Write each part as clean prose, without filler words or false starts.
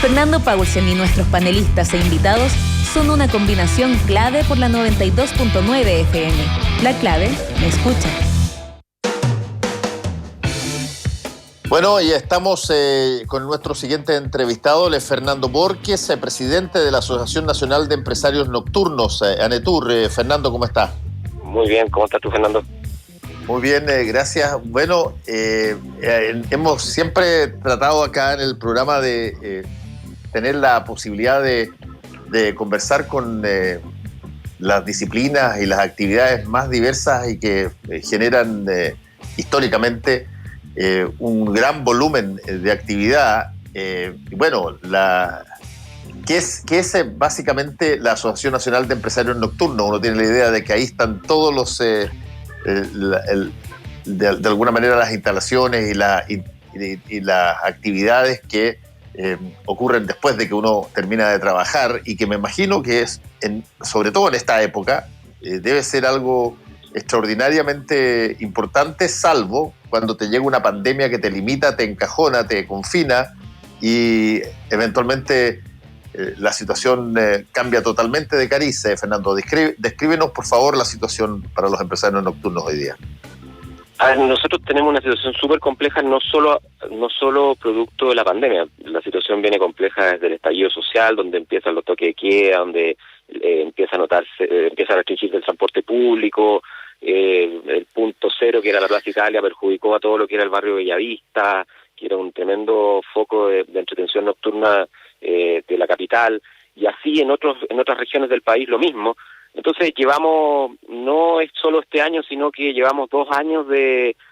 Fernando Paulsen y nuestros panelistas e invitados son una combinación clave por la 92.9 FM. La clave me escucha. Bueno, y estamos con nuestro siguiente entrevistado, él es Fernando Borges, presidente de la Asociación Nacional de Empresarios Nocturnos, ANETUR. Fernando, ¿cómo estás? Muy bien, ¿cómo estás tú, Fernando? Muy bien, gracias. Bueno, hemos siempre tratado acá en el programa de tener la posibilidad de conversar con las disciplinas y las actividades más diversas y que generan históricamente un gran volumen de actividad. Bueno, ¿qué es básicamente la Asociación Nacional de Empresarios Nocturnos? Uno tiene la idea de que ahí están todos los, de alguna manera, las instalaciones y las actividades que ocurren después de que uno termina de trabajar, y que me imagino que es, sobre todo en esta época, debe ser algo extraordinariamente importante, salvo cuando te llega una pandemia que te limita, te encajona, te confina y eventualmente la situación cambia totalmente de cariz. Fernando, descríbenos por favor la situación para los empresarios nocturnos hoy día. A ver, nosotros tenemos una situación súper compleja, no solo producto de la pandemia. La situación viene compleja desde el estallido social, donde empiezan los toques de queda, donde empieza a restringirse el transporte público, el punto cero, que era la Plaza Italia, perjudicó a todo lo que era el barrio Bellavista, que era un tremendo foco de entretención nocturna de la capital, y así en otras regiones del país lo mismo. Entonces llevamos, no es solo este año, sino que llevamos 2 años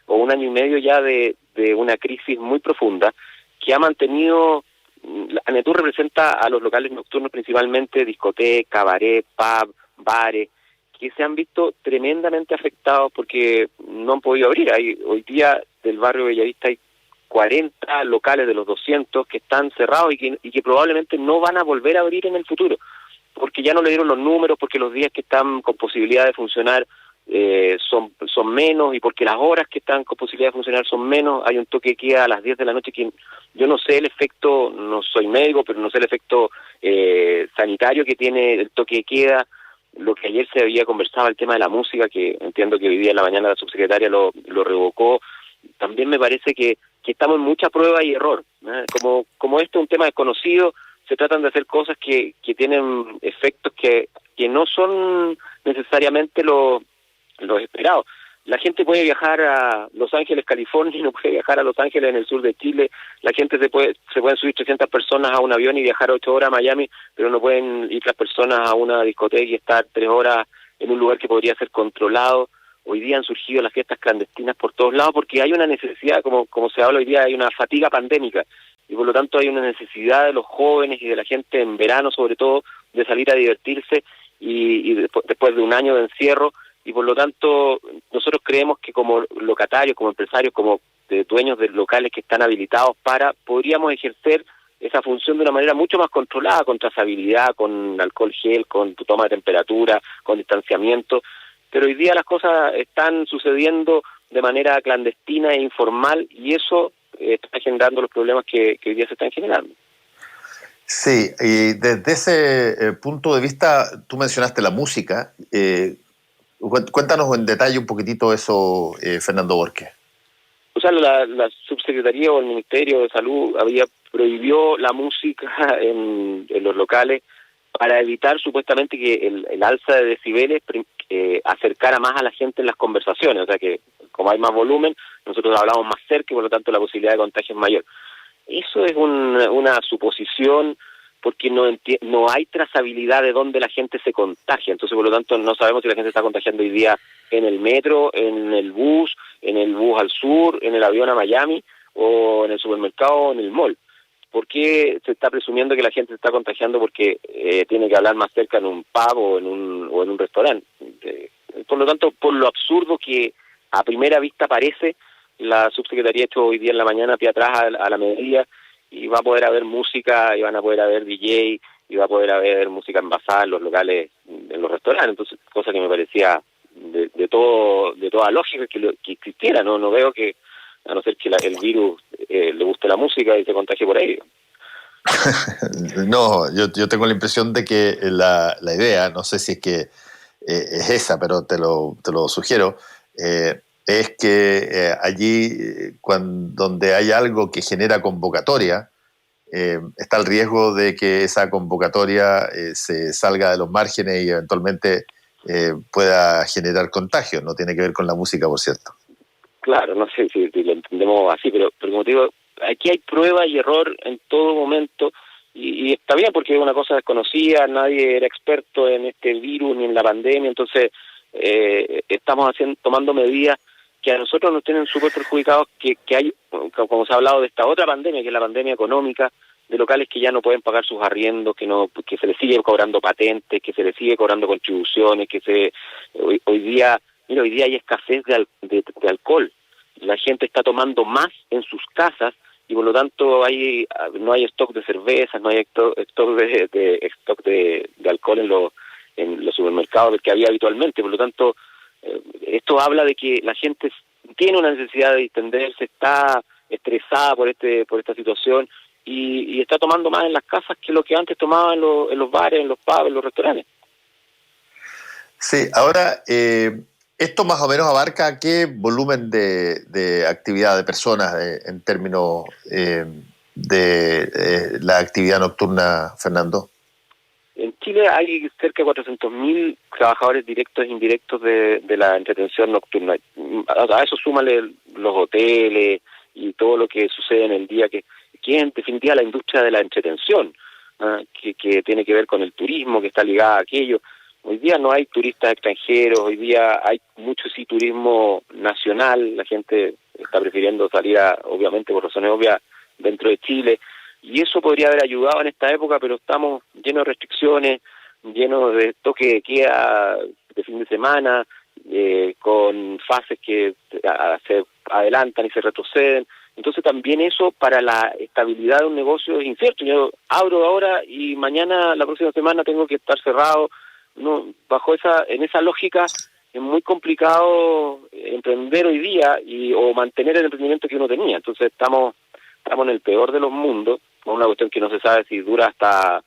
o 1 año y medio ya de una crisis muy profunda que ha mantenido. ANETUR representa a los locales nocturnos, principalmente discotecas, cabaret, pub, bares, que se han visto tremendamente afectados porque no han podido abrir. Hoy día del barrio Bellavista hay 40 locales de los 200 que están cerrados y que probablemente no van a volver a abrir en el futuro, porque ya no le dieron los números, porque los días que están con posibilidad de funcionar son menos, y porque las horas que están con posibilidad de funcionar son menos. Hay un toque de queda a las 10 de la noche que yo no sé el efecto, no soy médico, pero no sé el efecto sanitario que tiene el toque de queda. Lo que ayer se había conversado, el tema de la música, que entiendo que hoy día en la mañana la subsecretaria lo revocó, también me parece que estamos en mucha prueba y error, ¿eh? Como esto es un tema desconocido, se tratan de hacer cosas que tienen efectos que no son necesariamente los esperados. La gente puede viajar a Los Ángeles, California, y no puede viajar a Los Ángeles en el sur de Chile. La gente se pueden subir 300 personas a un avión y viajar 8 horas a Miami, pero no pueden ir las personas a una discoteca y estar 3 horas en un lugar que podría ser controlado. Hoy día han surgido las fiestas clandestinas por todos lados porque hay una necesidad, como se habla hoy día, hay una fatiga pandémica, y por lo tanto hay una necesidad de los jóvenes y de la gente en verano sobre todo de salir a divertirse y después de un año de encierro, y por lo tanto nosotros creemos que como locatarios, como empresarios, como dueños de locales que están habilitados podríamos ejercer esa función de una manera mucho más controlada, con trazabilidad, con alcohol gel, con toma de temperatura, con distanciamiento. Pero hoy día las cosas están sucediendo de manera clandestina e informal, y eso está generando los problemas que hoy día se están generando. Sí, y desde ese punto de vista, tú mencionaste la música. Cuéntanos en detalle un poquitito eso, Fernando Borges. O sea, la subsecretaría o el Ministerio de Salud prohibió la música en los locales para evitar supuestamente que el alza de decibeles acercara más a la gente en las conversaciones. O sea que como hay más volumen, nosotros hablamos más cerca y por lo tanto la posibilidad de contagio es mayor. Eso es una suposición, porque no hay trazabilidad de dónde la gente se contagia. Entonces, por lo tanto, no sabemos si la gente está contagiando hoy día en el metro, en el bus al sur, en el avión a Miami, o en el supermercado o en el mall. ¿Por qué se está presumiendo que la gente se está contagiando porque tiene que hablar más cerca en un pub o en un restaurante? Por lo tanto, por lo absurdo que a primera vista parece, la subsecretaría ha hecho hoy día en la mañana pie atrás a la medida, y va a poder haber música, y van a poder haber DJ, y va a poder haber música envasada en los locales, en los restaurantes. Entonces, cosa que me parecía de toda lógica que existiera. No veo que, a no ser que el virus le guste la música y se contagie por ahí. No, yo tengo la impresión de que la idea, no sé si es que es esa, pero te lo sugiero, es que allí, donde hay algo que genera convocatoria, está el riesgo de que esa convocatoria se salga de los márgenes y eventualmente pueda generar contagios. No tiene que ver con la música, por cierto. Claro, no sé si lo entendemos así, pero como te digo, aquí hay prueba y error en todo momento, y está bien porque es una cosa desconocida, nadie era experto en este virus ni en la pandemia, entonces estamos tomando medidas que a nosotros nos tienen súper perjudicados, que hay, como se ha hablado de esta otra pandemia, que es la pandemia económica, de locales que ya no pueden pagar sus arriendos, que se les sigue cobrando patentes, que se les sigue cobrando contribuciones, hoy día hay escasez de alcohol. La gente está tomando más en sus casas y por lo tanto no hay stock de cervezas, no hay stock de alcohol en los supermercados que había habitualmente. Por lo tanto, esto habla de que la gente tiene una necesidad de distenderse, está estresada por esta situación y está tomando más en las casas que lo que antes tomaba en los bares, en los pubs, en los restaurantes. Sí, ahora, ¿esto más o menos abarca qué volumen de actividad de personas en términos de la actividad nocturna, Fernando? En Chile hay cerca de 400.000 trabajadores directos e indirectos de la entretención nocturna. A eso súmale los hoteles y todo lo que sucede en el día, que es en definitiva la industria de la entretención, que tiene que ver con el turismo, que está ligada a aquello. Hoy día no hay turistas extranjeros, hoy día hay mucho sí turismo nacional, la gente está prefiriendo salir, obviamente por razones obvias, dentro de Chile, y eso podría haber ayudado en esta época, pero estamos llenos de restricciones, llenos de toque de queda de fin de semana, con fases que se adelantan y se retroceden. Entonces también eso para la estabilidad de un negocio es incierto. Yo abro ahora y mañana, la próxima semana, tengo que estar cerrado. No, en esa lógica es muy complicado emprender hoy día o mantener el emprendimiento que uno tenía. Entonces estamos en el peor de los mundos, con una cuestión que no se sabe si dura hasta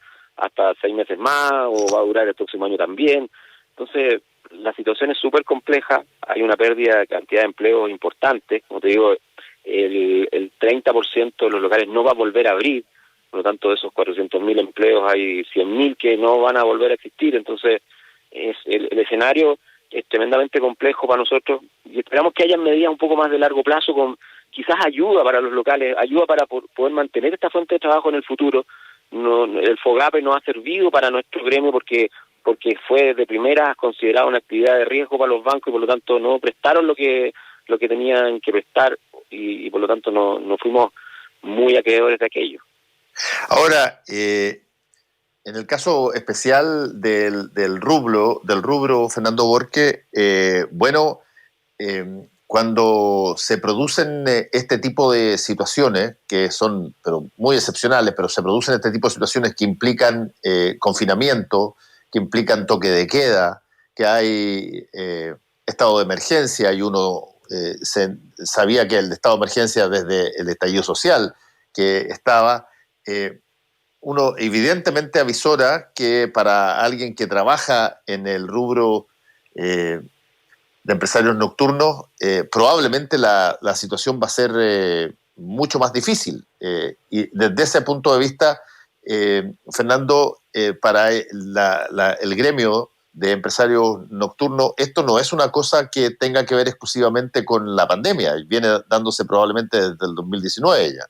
6 meses más o va a durar el próximo año también. Entonces la situación es súper compleja, hay una pérdida de cantidad de empleos importante, como te digo, el 30% de los locales no va a volver a abrir. Por lo tanto, de esos 400.000 empleos hay 100.000 que no van a volver a existir. Entonces, el escenario es tremendamente complejo para nosotros y esperamos que haya medidas un poco más de largo plazo con quizás ayuda para los locales, ayuda para poder mantener esta fuente de trabajo en el futuro. El FOGAPE no ha servido para nuestro gremio porque fue de primera considerado una actividad de riesgo para los bancos y por lo tanto no prestaron lo que tenían que prestar y por lo tanto no fuimos muy acreedores de aquello. Ahora, en el caso especial del rubro Fernando Borque, cuando se producen este tipo de situaciones, que son muy excepcionales, pero se producen este tipo de situaciones que implican confinamiento, que implican toque de queda, que hay estado de emergencia y uno sabía que el estado de emergencia desde el estallido social que estaba, uno evidentemente avisora que para alguien que trabaja en el rubro de empresarios nocturnos, probablemente la situación va a ser mucho más difícil. Y desde ese punto de vista, Fernando, para el gremio de empresarios nocturnos, esto no es una cosa que tenga que ver exclusivamente con la pandemia, viene dándose probablemente desde el 2019 ya.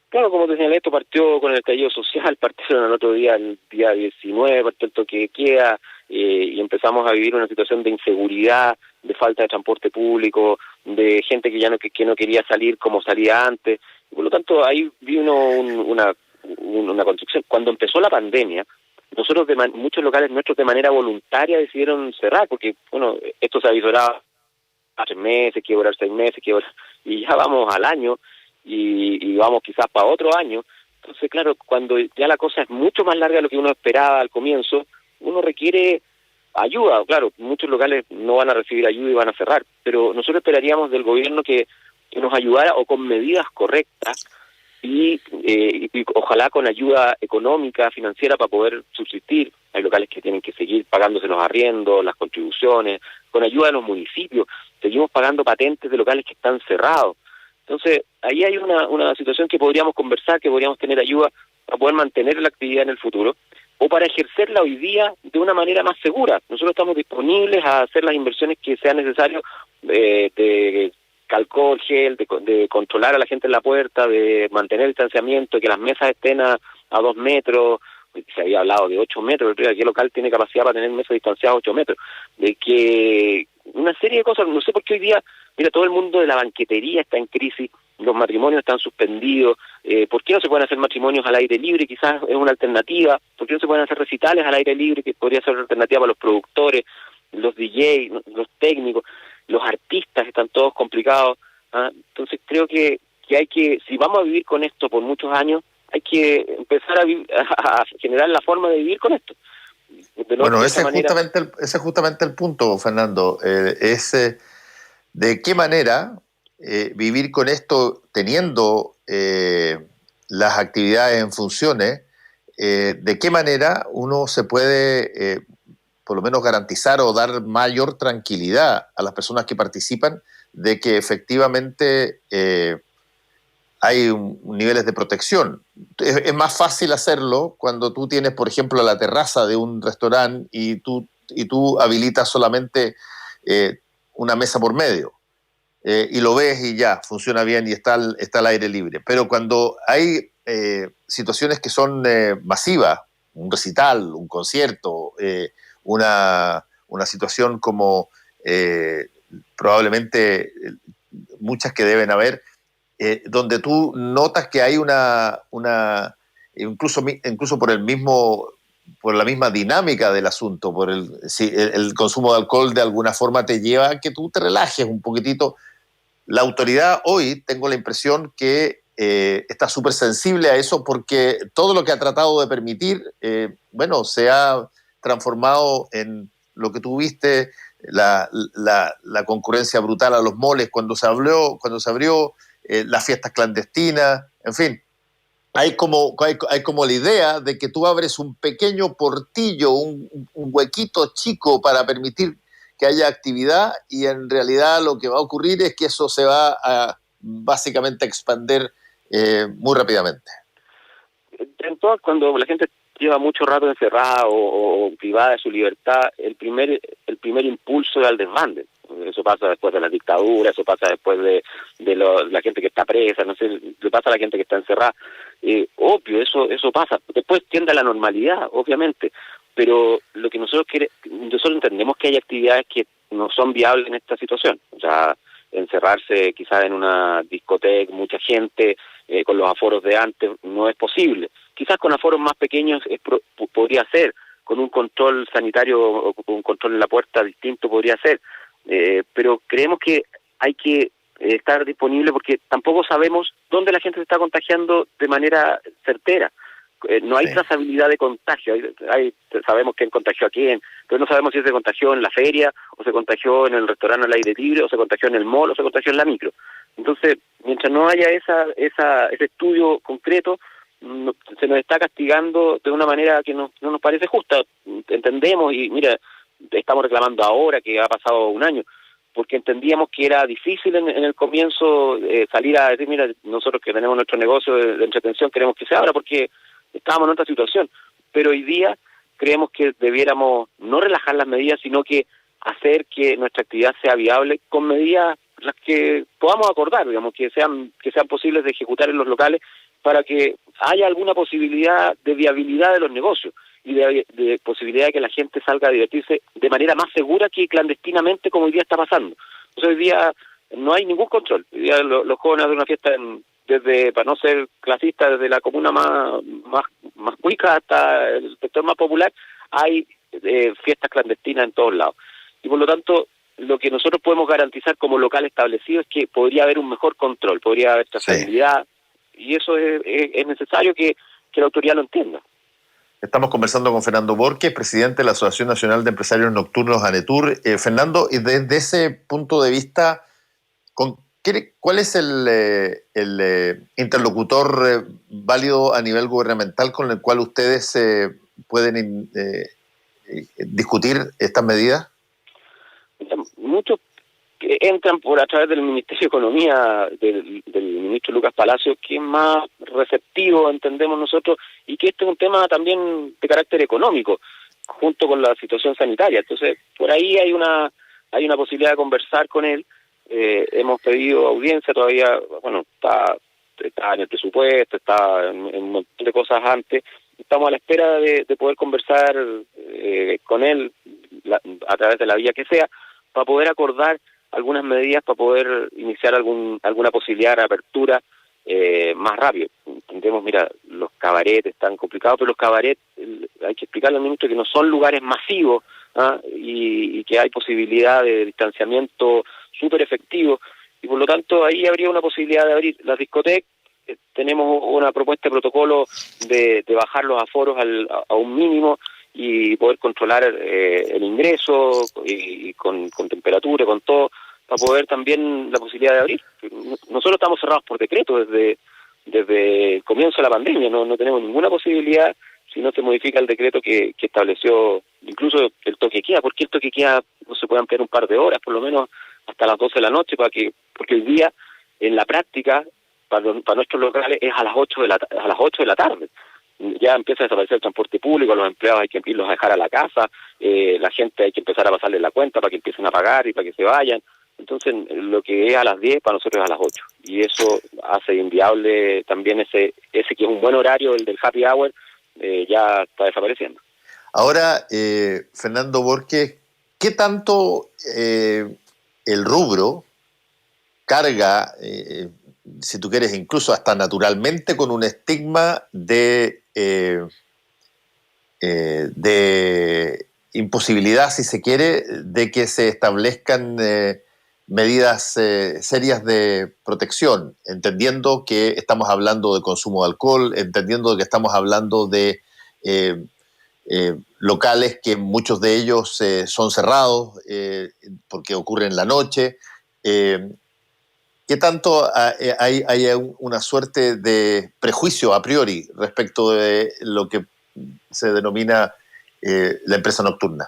Claro, como te señalé, esto partió con el estallido social, partieron el otro día, el día 19, partió el toque de queda, y empezamos a vivir una situación de inseguridad, de falta de transporte público, de gente que ya no quería salir como salía antes. Por lo tanto, ahí vino una construcción. Cuando empezó la pandemia, nosotros muchos locales nuestros de manera voluntaria decidieron cerrar, porque bueno, esto se avisoraba a 3 meses, que iba a durar 6 meses, y ya vamos al año, y vamos quizás para otro año. Entonces, claro, cuando ya la cosa es mucho más larga de lo que uno esperaba al comienzo, uno requiere ayuda. Claro, muchos locales no van a recibir ayuda y van a cerrar, pero nosotros esperaríamos del gobierno que nos ayudara o con medidas correctas y ojalá con ayuda económica, financiera para poder subsistir. Hay locales que tienen que seguir pagándose los arriendos, las contribuciones, con ayuda de los municipios. Seguimos pagando patentes de locales que están cerrados. Entonces, ahí hay una situación que podríamos conversar, que podríamos tener ayuda para poder mantener la actividad en el futuro o para ejercerla hoy día de una manera más segura. Nosotros estamos disponibles a hacer las inversiones que sean necesarias de alcohol, gel, de controlar a la gente en la puerta, de mantener el distanciamiento, que las mesas estén a 2 metros. Se había hablado de 8 metros, ¿qué local tiene capacidad para tener mesas distanciadas a 8 metros? De que una serie de cosas, no sé por qué hoy día, mira, todo el mundo de la banquetería está en crisis, los matrimonios están suspendidos, ¿por qué no se pueden hacer matrimonios al aire libre? Quizás es una alternativa. ¿Por qué no se pueden hacer recitales al aire libre? Que podría ser una alternativa para los productores, los DJ, los técnicos, los artistas, están todos complicados. Entonces creo que hay que, si vamos a vivir con esto por muchos años, hay que empezar a generar la forma de vivir con esto. Bueno, ese es justamente el punto, Fernando. De qué manera vivir con esto teniendo las actividades en funciones, de qué manera uno se puede por lo menos garantizar o dar mayor tranquilidad a las personas que participan de que efectivamente hay niveles de protección. Es más fácil hacerlo cuando tú tienes, por ejemplo, la terraza de un restaurante y tú habilitas solamente una mesa por medio. Y lo ves y ya, funciona bien y está al aire libre. Pero cuando hay situaciones que son masivas, un recital, un concierto, una situación como probablemente muchas que deben haber, donde tú notas que hay incluso por la misma dinámica del asunto, el consumo de alcohol de alguna forma te lleva a que tú te relajes un poquitito. La autoridad hoy, tengo la impresión que está súper sensible a eso, porque todo lo que ha tratado de permitir, se ha transformado en lo que tú viste, la concurrencia brutal a los moles cuando se abrió las fiestas clandestinas, en fin. Hay como la idea de que tú abres un pequeño portillo, un huequito chico para permitir que haya actividad, y en realidad lo que va a ocurrir es que eso se va a básicamente expandir muy rápidamente. Entonces, cuando la gente lleva mucho rato encerrada o privada de su libertad, el primer impulso es al desbande. Eso pasa después de la dictadura, eso pasa después de la gente que está presa, no sé, le pasa a la gente que está encerrada. Obvio, eso pasa. Después tiende a la normalidad, obviamente, pero lo que nosotros entendemos que hay actividades que no son viables en esta situación. O sea, encerrarse quizás en una discoteca, mucha gente, con los aforos de antes, no es posible. Quizás con aforos más pequeños podría ser, con un control sanitario o con un control en la puerta distinto podría ser, pero creemos que hay que estar disponible porque tampoco sabemos dónde la gente se está contagiando de manera certera. No hay trazabilidad de contagio. Sabemos quién contagió a quién, pero no sabemos si se contagió en la feria, o se contagió en el restaurante al aire libre, o se contagió en el mall, o se contagió en la micro. Entonces, mientras no haya ese estudio concreto, se nos está castigando de una manera que no nos parece justa. Entendemos, y mira, estamos reclamando ahora que ha pasado un año, porque entendíamos que era difícil en el comienzo salir a decir, mira, nosotros que tenemos nuestro negocio de entretención queremos que se abra porque estábamos en otra situación, pero hoy día creemos que debiéramos no relajar las medidas, sino que hacer que nuestra actividad sea viable con medidas las que podamos acordar, digamos, que sean posibles de ejecutar en los locales para que haya alguna posibilidad de viabilidad de los negocios y de posibilidad de que la gente salga a divertirse de manera más segura que clandestinamente como hoy día está pasando. Entonces hoy día no hay ningún control. Hoy día los jóvenes de una fiesta desde, para no ser clasista, desde la comuna más cuica hasta el sector más popular, hay fiestas clandestinas en todos lados. Y por lo tanto, lo que nosotros podemos garantizar como local establecido es que podría haber un mejor control, podría haber trazabilidad, y eso es necesario que la autoridad lo entienda. Estamos conversando con Fernando Borges, presidente de la Asociación Nacional de Empresarios Nocturnos, ANETUR. Fernando, y desde ese punto de vista, ¿Cuál es el interlocutor válido a nivel gubernamental con el cual ustedes pueden discutir estas medidas? Muchos que entran por a través del Ministerio de Economía del ministro Lucas Palacios, que es más receptivo, entendemos nosotros, y que este es un tema también de carácter económico, junto con la situación sanitaria. Entonces, por ahí hay una posibilidad de conversar con él. Hemos pedido audiencia todavía, bueno, está en el presupuesto, está en un montón de cosas antes. Estamos a la espera de poder conversar con él a través de la vía que sea, para poder acordar algunas medidas, para poder iniciar alguna posibilidad de apertura más rápido. Entendemos, mira, los cabarets están complicados, pero los cabarets, hay que explicarle al ministro que no son lugares masivos, y que hay posibilidad de distanciamiento súper efectivo, y por lo tanto ahí habría una posibilidad de abrir las discotecas. Tenemos una propuesta de protocolo de bajar los aforos a un mínimo y poder controlar el ingreso y con temperatura, con todo, para poder también la posibilidad de abrir. Nosotros estamos cerrados por decreto desde el comienzo de la pandemia, no tenemos ninguna posibilidad si no se modifica el decreto que estableció incluso el toque de queda. ¿Por qué el toque de queda no se puede ampliar un par de horas, por lo menos hasta las 12 de la noche? Porque el día, en la práctica, para nuestros locales es a las 8 de la tarde. Ya empieza a desaparecer el transporte público, los empleados hay que irlos a dejar a la casa, la gente hay que empezar a pasarle la cuenta para que empiecen a pagar y para que se vayan. Entonces, lo que es a las 10, para nosotros es a las 8. Y eso hace inviable también ese que es un buen horario, el del happy hour, ya está desapareciendo. Ahora, Fernando Borges, ¿qué tanto el rubro carga, si tú quieres, incluso hasta naturalmente, con un estigma de imposibilidad, si se quiere, de que se establezcan medidas serias de protección, entendiendo que estamos hablando de consumo de alcohol, entendiendo que estamos hablando de locales que muchos de ellos son cerrados porque ocurren en la noche? ¿Qué tanto hay una suerte de prejuicio a priori respecto de lo que se denomina la empresa nocturna?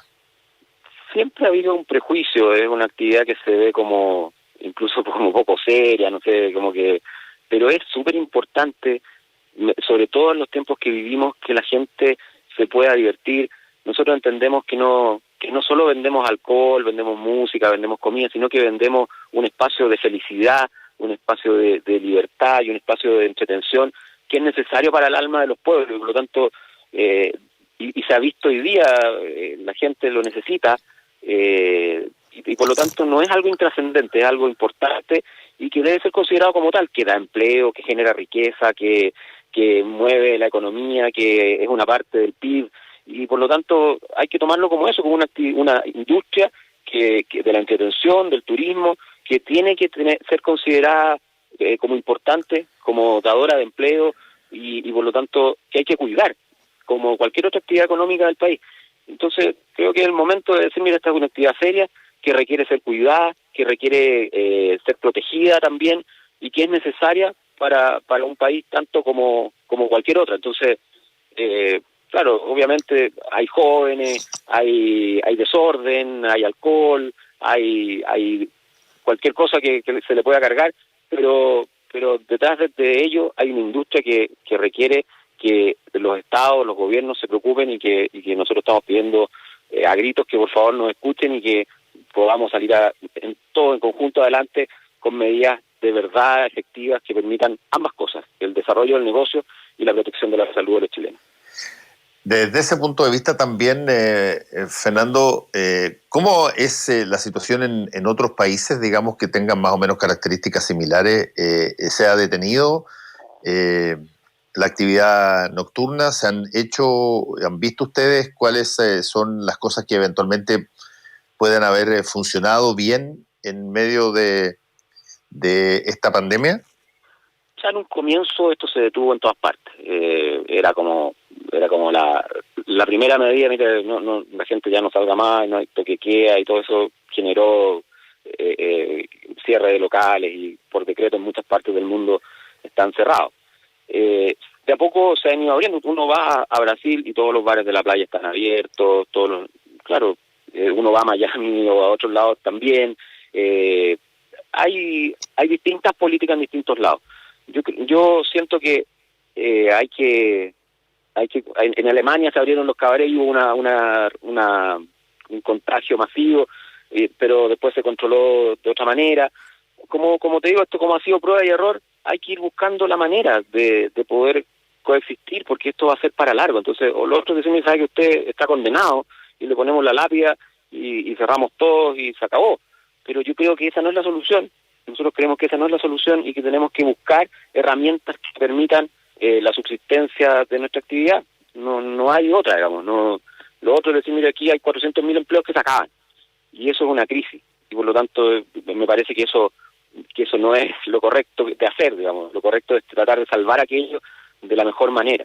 Siempre ha habido un prejuicio, es una actividad que se ve como, incluso como poco seria, no sé, pero es súper importante, sobre todo en los tiempos que vivimos, que la gente se pueda divertir. Nosotros entendemos que no solo vendemos alcohol, vendemos música, vendemos comida, sino que vendemos un espacio de felicidad, un espacio de libertad y un espacio de entretención que es necesario para el alma de los pueblos, y por lo tanto, y se ha visto hoy día, la gente lo necesita, y por lo tanto no es algo intrascendente, es algo importante y que debe ser considerado como tal, que da empleo, que genera riqueza, que mueve la economía, que es una parte del PIB, y por lo tanto hay que tomarlo como eso, como una industria que de la entretención, del turismo, que tiene que ser considerada como importante, como dadora de empleo, y por lo tanto que hay que cuidar, como cualquier otra actividad económica del país. Entonces creo que es el momento de decir, mira, esta es una actividad seria, que requiere ser cuidada, que requiere ser protegida también, y que es necesaria para un país tanto como cualquier otra. Entonces, claro, obviamente hay jóvenes, hay desorden, hay alcohol, hay cualquier cosa que se le pueda cargar, pero detrás de ello hay una industria que requiere que los estados, los gobiernos se preocupen, y que nosotros estamos pidiendo a gritos que por favor nos escuchen y que podamos salir en conjunto adelante con medidas de verdad efectivas que permitan ambas cosas, el desarrollo del negocio y la protección de la salud de los chilenos. Desde ese punto de vista también, Fernando, ¿cómo es la situación en otros países, digamos, que tengan más o menos características similares? ¿Se ha detenido la actividad nocturna? ¿Han visto ustedes cuáles son las cosas que eventualmente pueden haber funcionado bien en medio de esta pandemia? Ya en un comienzo esto se detuvo en todas partes. Era como la primera medida, mira, no, la gente ya no salga más, no hay toque de queda, y todo eso generó cierre de locales, y secreto, en muchas partes del mundo están cerrados. De a poco se han ido abriendo. Uno va a Brasil y todos los bares de la playa están abiertos, claro, uno va a Miami o a otros lados también. Hay distintas políticas en distintos lados. Yo siento que en Alemania se abrieron los cabarets y hubo un contagio masivo, pero después se controló de otra manera. Como te digo, esto como ha sido prueba y error, hay que ir buscando la manera de poder coexistir, porque esto va a ser para largo. Entonces, o los otros decimos, sabe que usted está condenado, y le ponemos la lápida y cerramos todos y se acabó. Pero yo creo que esa no es la solución. Nosotros creemos que esa no es la solución y que tenemos que buscar herramientas que permitan la subsistencia de nuestra actividad. No hay otra, digamos. No, lo otro es decir, mire, aquí hay 400.000 empleos que se acaban. Y eso es una crisis. Y por lo tanto, me parece que eso no es lo correcto de hacer, digamos. Lo correcto es tratar de salvar aquello de la mejor manera.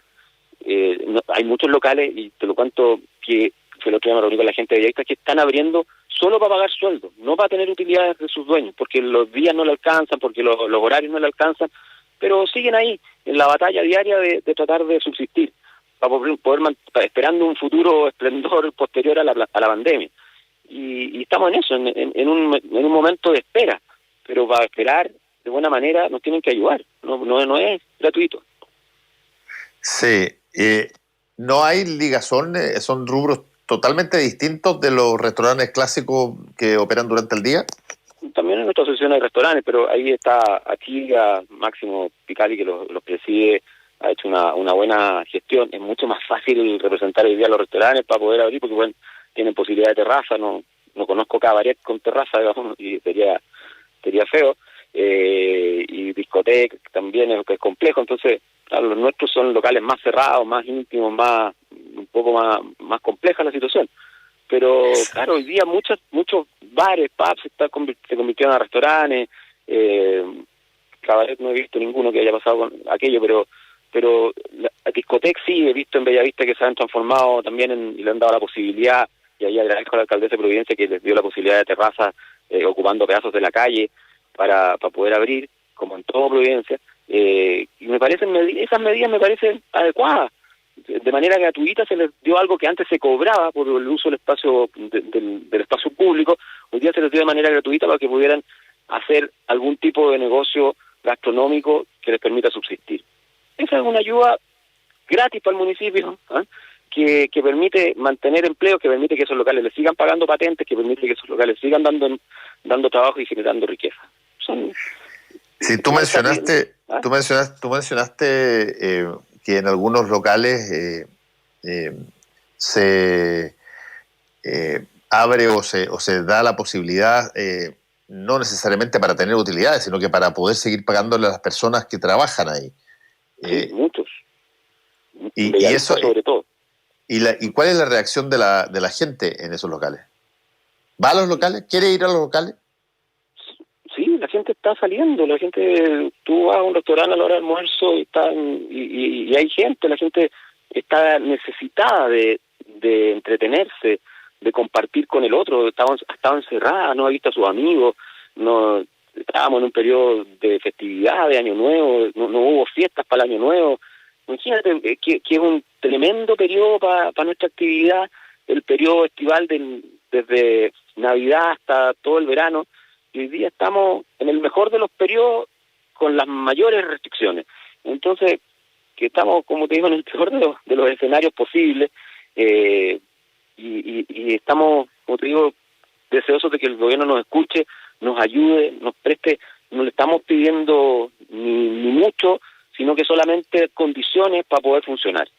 Hay muchos locales, y te lo cuento, que fue lo que me reuní con la gente de Bellavista, que están abriendo solo para pagar sueldo, no para tener utilidades de sus dueños, porque los días no le alcanzan, porque los horarios no le alcanzan, pero siguen ahí en la batalla diaria de tratar de subsistir, para esperando un futuro esplendor posterior a la pandemia. Y estamos en eso, en un momento de espera, pero para esperar de buena manera nos tienen que ayudar, no es gratuito. Sí, no hay ligazón, son rubros totalmente distintos de los restaurantes clásicos que operan durante el día. También en nuestra asociación hay restaurantes, pero ahí está aquí a Máximo Picali, que los preside, ha hecho una buena gestión. Es mucho más fácil representar hoy día a los restaurantes para poder abrir, porque bueno, tienen posibilidad de terraza. No conozco cabaret con terraza, digamos, y sería feo. Y discoteca también es complejo. Entonces, claro, los nuestros son locales más cerrados, más íntimos, un poco más compleja la situación. Pero claro, hoy día muchos bares, pubs se convirtieron a restaurantes. Cabaret no he visto ninguno que haya pasado con aquello, pero la discoteca sí he visto en Bellavista que se han transformado también y le han dado la posibilidad, y ahí agradezco a la alcaldesa de Providencia que les dio la posibilidad de terraza ocupando pedazos de la calle para poder abrir, como en todo Providencia. Y esas medidas me parecen adecuadas. De manera gratuita se les dio algo que antes se cobraba por el uso del espacio del espacio público. Hoy día se les dio de manera gratuita para que pudieran hacer algún tipo de negocio gastronómico que les permita subsistir. Esa es una ayuda gratis para el municipio, que permite mantener empleo, que permite que esos locales les sigan pagando patentes, que permite que esos locales sigan dando trabajo y generando riqueza. Sí, tú mencionaste que en algunos locales se abre o se da la posibilidad, no necesariamente para tener utilidades, sino que para poder seguir pagándole a las personas que trabajan ahí. Sí, muchos. Y eso, sobre todo. ¿Y cuál es la reacción de la gente en esos locales? ¿Va a los locales? ¿Quiere ir a los locales? Sí, la gente está saliendo, tú vas a un restaurante a la hora del almuerzo y hay gente, la gente está necesitada de entretenerse, de compartir con el otro. Estaba encerrada, no ha visto a sus amigos, estábamos en un periodo de festividad, de Año Nuevo, no hubo fiestas para el Año Nuevo. Imagínate que es un tremendo periodo para nuestra actividad, el periodo estival desde Navidad hasta todo el verano. Y hoy día estamos en el mejor de los periodos con las mayores restricciones. Entonces, que estamos, como te digo, en el peor de los escenarios posibles, y estamos, como te digo, deseosos de que el gobierno nos escuche, nos ayude, nos preste. No le estamos pidiendo ni mucho, sino que solamente condiciones para poder funcionar.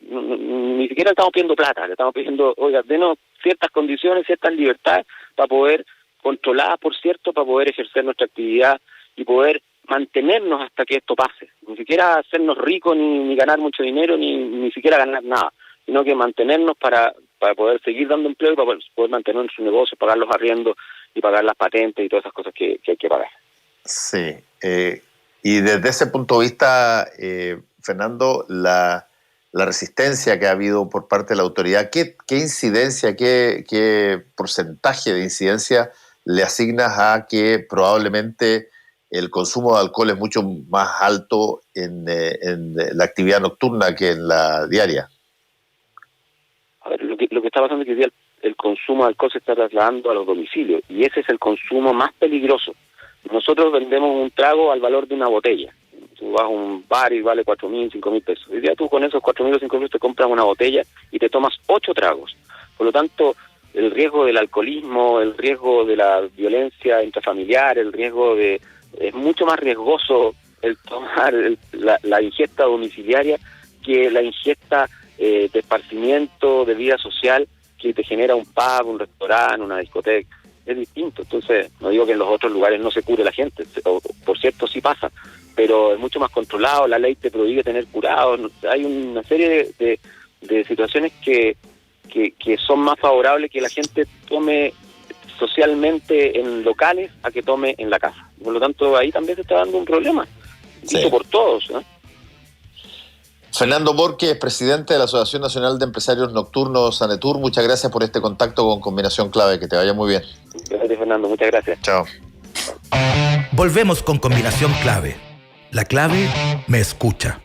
Ni siquiera estamos pidiendo plata, le estamos pidiendo, oiga, denos ciertas condiciones, ciertas libertades para poder, controladas por cierto, para poder ejercer nuestra actividad y poder mantenernos hasta que esto pase. Ni siquiera hacernos ricos, ni ganar mucho dinero, ni siquiera ganar nada, sino que mantenernos para poder seguir dando empleo y para poder mantener su negocio, pagar los arriendos y pagar las patentes y todas esas cosas que hay que pagar. Sí, y desde ese punto de vista, Fernando, la resistencia que ha habido por parte de la autoridad, ¿qué incidencia, qué porcentaje de incidencia le asignas a que probablemente el consumo de alcohol es mucho más alto en la actividad nocturna que en la diaria. A ver, lo que está pasando es que hoy día el consumo de alcohol se está trasladando a los domicilios y ese es el consumo más peligroso. Nosotros vendemos un trago al valor de una botella. Tú vas a un bar y vale 4.000, 5.000 pesos. Hoy día tú con esos 4.000 o 5.000 te compras una botella y te tomas 8 tragos. Por lo tanto, el riesgo del alcoholismo, el riesgo de la violencia intrafamiliar, es mucho más riesgoso el tomar la ingesta domiciliaria que la ingesta de esparcimiento, de vida social que te genera un pub, un restaurante, una discoteca. Es distinto. Entonces, no digo que en los otros lugares no se cure la gente, por cierto sí pasa, pero es mucho más controlado, la ley te prohíbe tener curados, hay una serie de situaciones que son más favorables que la gente tome socialmente en locales a que tome en la casa. Por lo tanto, ahí también se está dando un problema, dicho por todos, ¿no? Fernando Borges, presidente de la Asociación Nacional de Empresarios Nocturnos, ANETUR, muchas gracias por este contacto con Combinación Clave, que te vaya muy bien. Gracias, Fernando, muchas gracias. Chao. Volvemos con Combinación Clave. La clave me escucha.